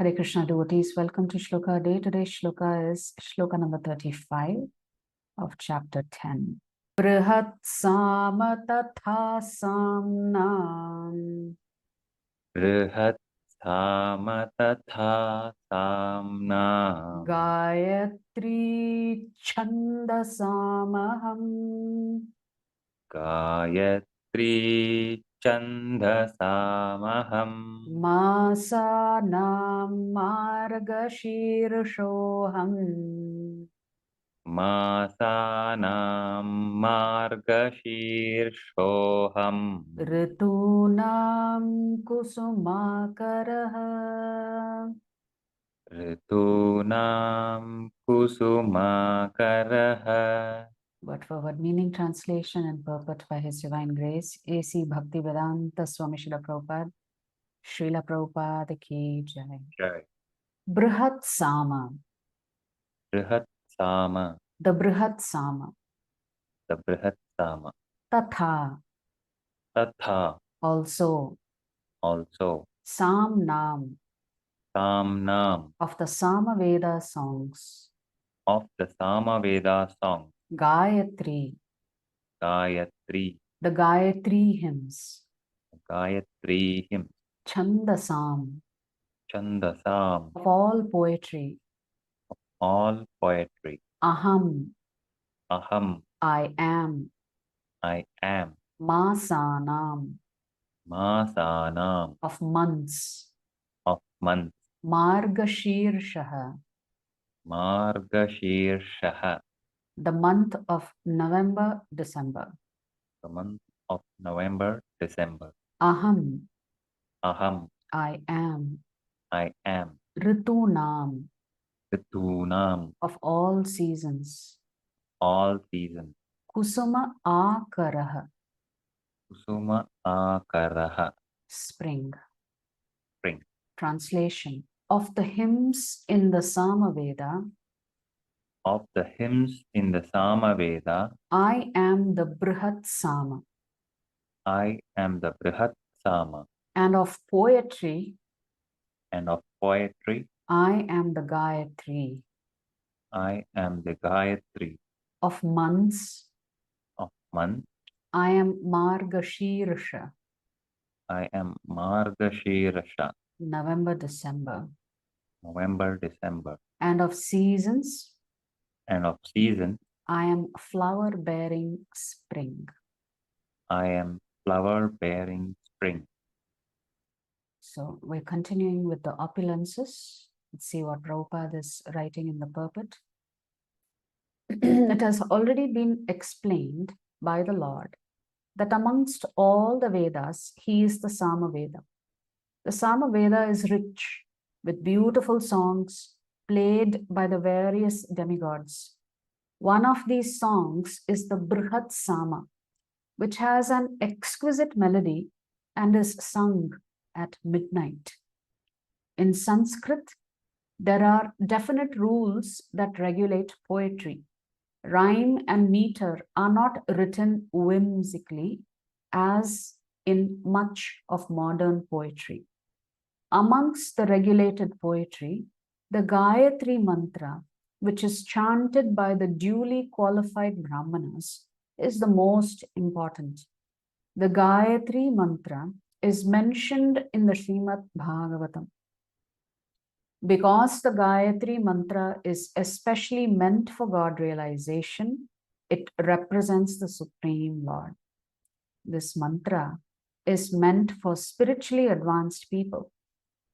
Hare Krishna devotees, welcome to Shloka Day. Today's Shloka is Shloka number 35 of chapter 10. Brihat Sama Tatha Samnam Brihat Sama Tatha Samna Gayatri Chandasamaham Gayatri Chandasamaham Masanam Margashirshoham Masanam Margashirshoham Ritunam Kusumakaraha. Ritunam Kusumakaraha. Word for word meaning, translation and purport by His Divine Grace, A.C. Bhaktivedanta Swami Srila Prabhupada, Srila Prabhupada Ki Jai. Jai. Brihat Sama, Brihat Sama, the Brihat Sama, the Brihat Sama. Tatha, Tatha, also, also. Samnam, Samnam, of the Samaveda songs, of the Samaveda song. Gayatri, Gayatri, the Gayatri hymns, Gayatri hymn, Chandasam, Chandasam, of all poetry, all poetry. Aham, Aham, I am, I am. Masanam, Masanam, of months, of month. Margashirshaha, Margashirshaha, the month of November, December. the month of November, December. Aham, Aham, I am, I am. Ritunam, Ritunam, of all seasons. all seasons. Kusuma Akaraha, Kusuma Akaraha, spring. spring. Translation. Of the hymns in the Samaveda, Of the hymns in the Samaveda, I am the Brihat Sama. I am the Brihat Sama. And of poetry, And of poetry, I am the Gayatri. I am the Gayatri. Of months, Of month, I am Margashirsha, I am Margashirsha, November, December. November, December. And of seasons, And of season, I am flower-bearing spring. I am flower-bearing spring. So we're continuing with the opulences. Let's see what Prabhupada is writing in the purport. It has already been explained by the Lord that amongst all the Vedas, he is the Samaveda. The Samaveda is rich with beautiful songs played by the various demigods. One of these songs is the Brihat Sama, which has an exquisite melody and is sung at midnight. In Sanskrit, there are definite rules that regulate poetry. Rhyme and meter are not written whimsically, as in much of modern poetry. Amongst the regulated poetry, the Gayatri mantra, which is chanted by the duly qualified Brahmanas, is the most important. The Gayatri mantra is mentioned in the Srimad Bhagavatam. Because the Gayatri mantra is especially meant for God realization, it represents the Supreme Lord. This mantra is meant for spiritually advanced people,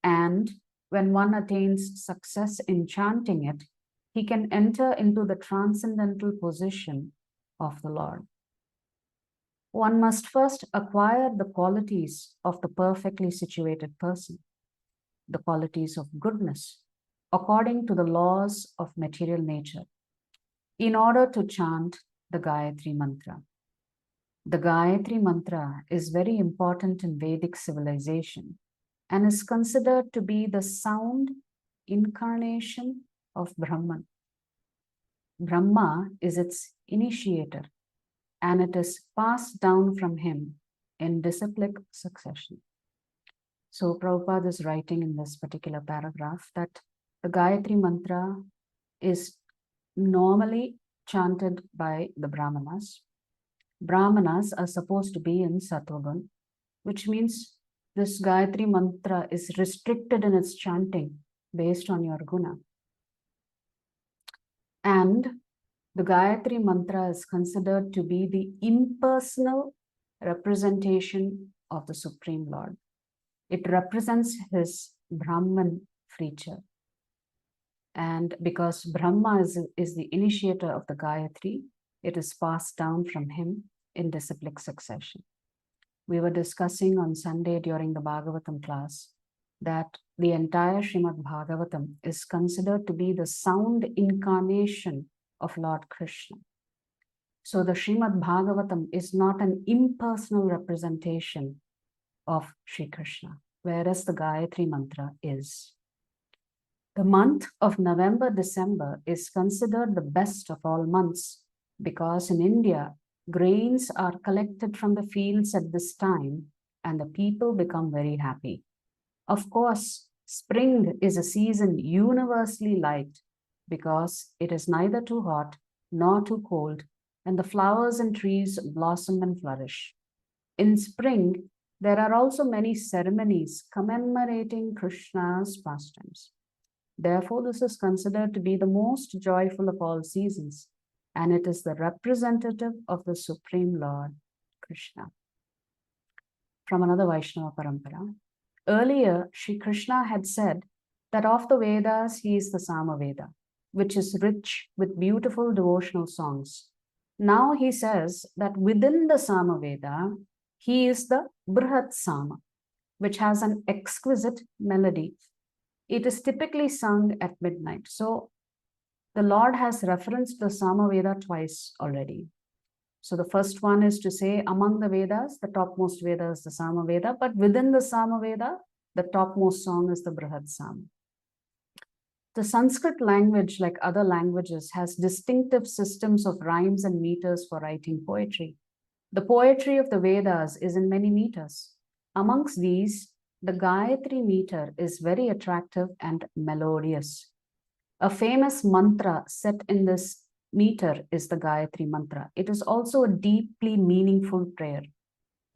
and when one attains success in chanting it, he can enter into the transcendental position of the Lord. One must first acquire the qualities of the perfectly situated person, the qualities of goodness, according to the laws of material nature, in order to chant the Gayatri mantra. The Gayatri mantra is very important in Vedic civilization and is considered to be the sound incarnation of Brahman. Brahma is its initiator, and it is passed down from him in disciplic succession. So Prabhupada is writing in this particular paragraph that the Gayatri mantra is normally chanted by the Brahmanas. Brahmanas are supposed to be in Sattvagun, which means this Gayatri mantra is restricted in its chanting based on your guna. And the Gayatri mantra is considered to be the impersonal representation of the Supreme Lord. It represents his Brahman feature. And because Brahma is the initiator of the Gayatri, it is passed down from him in disciplic succession. We were discussing on Sunday during the Bhagavatam class that the entire Srimad Bhagavatam is considered to be the sound incarnation of Lord Krishna. So the Srimad Bhagavatam is not an impersonal representation of Sri Krishna, whereas the Gayatri mantra is. The month of November-December is considered the best of all months because in India, grains are collected from the fields at this time and the people become very happy. Of course, spring is a season universally liked because it is neither too hot nor too cold and the flowers and trees blossom and flourish. In spring, there are also many ceremonies commemorating Krishna's pastimes. Therefore, this is considered to be the most joyful of all seasons, and it is the representative of the Supreme Lord, Krishna. From another Vaishnava Parampara, earlier, Sri Krishna had said that of the Vedas, he is the Samaveda, which is rich with beautiful devotional songs. Now he says that within the Samaveda, he is the Brihat Sama, which has an exquisite melody. It is typically sung at midnight. So the Lord has referenced the Samaveda twice already. So the first one is to say among the Vedas, the topmost Veda is the Samaveda, but within the Samaveda, the topmost song is the Brihat Sama. The Sanskrit language, like other languages, has distinctive systems of rhymes and meters for writing poetry. The poetry of the Vedas is in many meters. Amongst these, the Gayatri meter is very attractive and melodious. A famous mantra set in this meter is the Gayatri mantra. It is also a deeply meaningful prayer.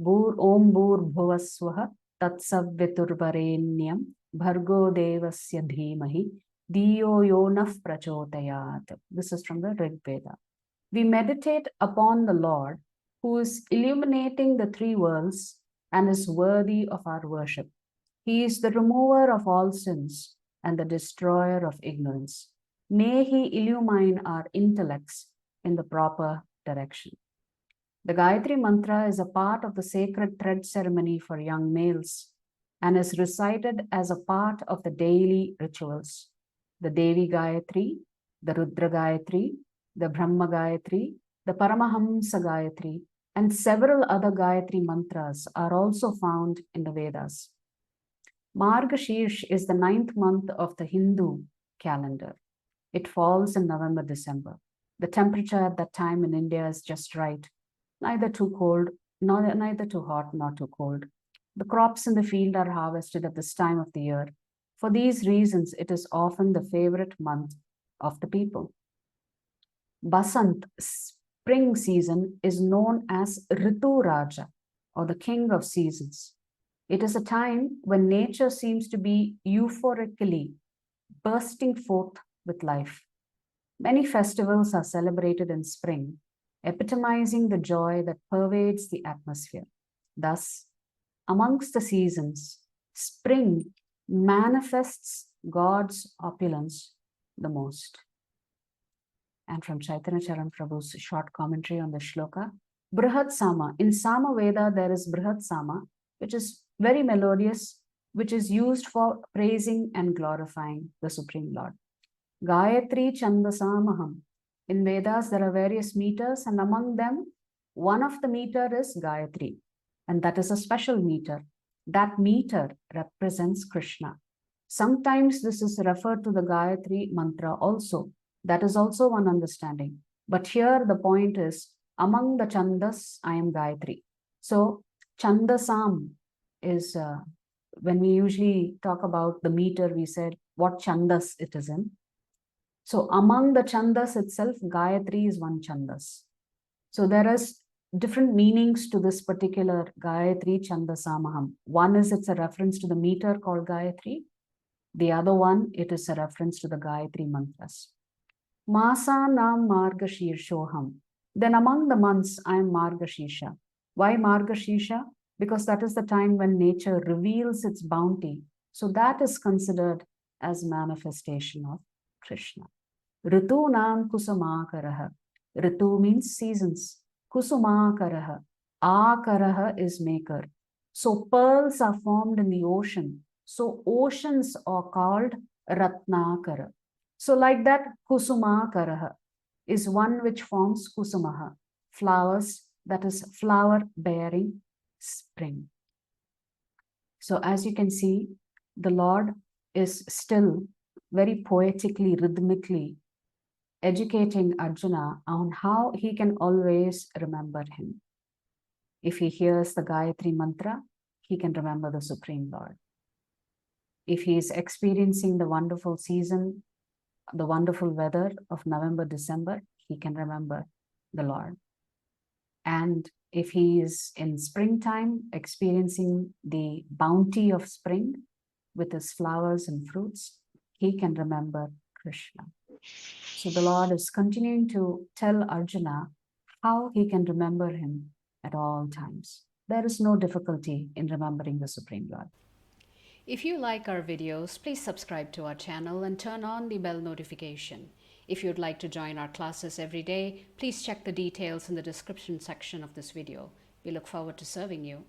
Bhur Om Bhur Bhuvaswaha Tatsaviturvarenyam Bhargo Devasya Dhimahi Diyo Yonah Prachodayat. This is from the Rig Veda. We meditate upon the Lord who is illuminating the three worlds and is worthy of our worship. He is the remover of all sins and the destroyer of ignorance. May he illumine our intellects in the proper direction. The Gayatri mantra is a part of the sacred thread ceremony for young males and is recited as a part of the daily rituals. The Devi Gayatri, the Rudra Gayatri, the Brahma Gayatri, the Paramahamsa Gayatri, and several other Gayatri mantras are also found in the Vedas. Margashirsha is the 9th month of the Hindu calendar. It falls in November-December. The temperature at that time in India is just right, neither too cold, neither too hot, nor too cold. The crops in the field are harvested at this time of the year. For these reasons, it is often the favorite month of the people. Basant, spring season, is known as Ritu Raja, or the king of seasons. It is a time when nature seems to be euphorically bursting forth with life. Many festivals are celebrated in spring, epitomizing the joy that pervades the atmosphere. Thus, amongst the seasons, spring manifests God's opulence the most. And from Chaitanya Charan Prabhu's short commentary on the shloka, Brihat Sama. In Sama Veda, there is Brihat Sama, which is very melodious, which is used for praising and glorifying the Supreme Lord. Gayatri Chandasamaham. In Vedas, there are various meters, and among them, one of the meter is Gayatri, and that is a special meter. That meter represents Krishna. Sometimes this is referred to the Gayatri mantra also. That is also one understanding. But here the point is, among the Chandas, I am Gayatri. So, Chandasam is when we usually talk about the meter, we said what chandas it is in. So among the chandas itself, Gayatri is one chandas. So there is different meanings to this particular Gayatri Chandasamaham. One is it's a reference to the meter called Gayatri. The other one, it is a reference to the Gayatri mantras. Masanam Margashirshoham. Then among the months, I am Margashirsha. Why Margashirsha? Because that is the time when nature reveals its bounty. So that is considered as manifestation of Krishna. Ritunam Kusumakaraha. Ritu means seasons. Kusumakaraha. Akaraha is maker. So pearls are formed in the ocean. So oceans are called Ratnakara. So like that, Kusumakaraha is one which forms Kusumaha, flowers, that is flower bearing spring. So as you can see, the Lord is still very poetically, rhythmically educating Arjuna on how he can always remember him. If he hears the Gayatri mantra, he can remember the Supreme Lord. If he is experiencing the wonderful season, the wonderful weather of November, December, he can remember the Lord. And if he is in springtime, experiencing the bounty of spring with his flowers and fruits, he can remember Krishna. So the Lord is continuing to tell Arjuna how he can remember him at all times. There is no difficulty in remembering the Supreme Lord. If you like our videos, please subscribe to our channel and turn on the bell notification. If you'd like to join our classes every day, please check the details in the description section of this video. We look forward to serving you.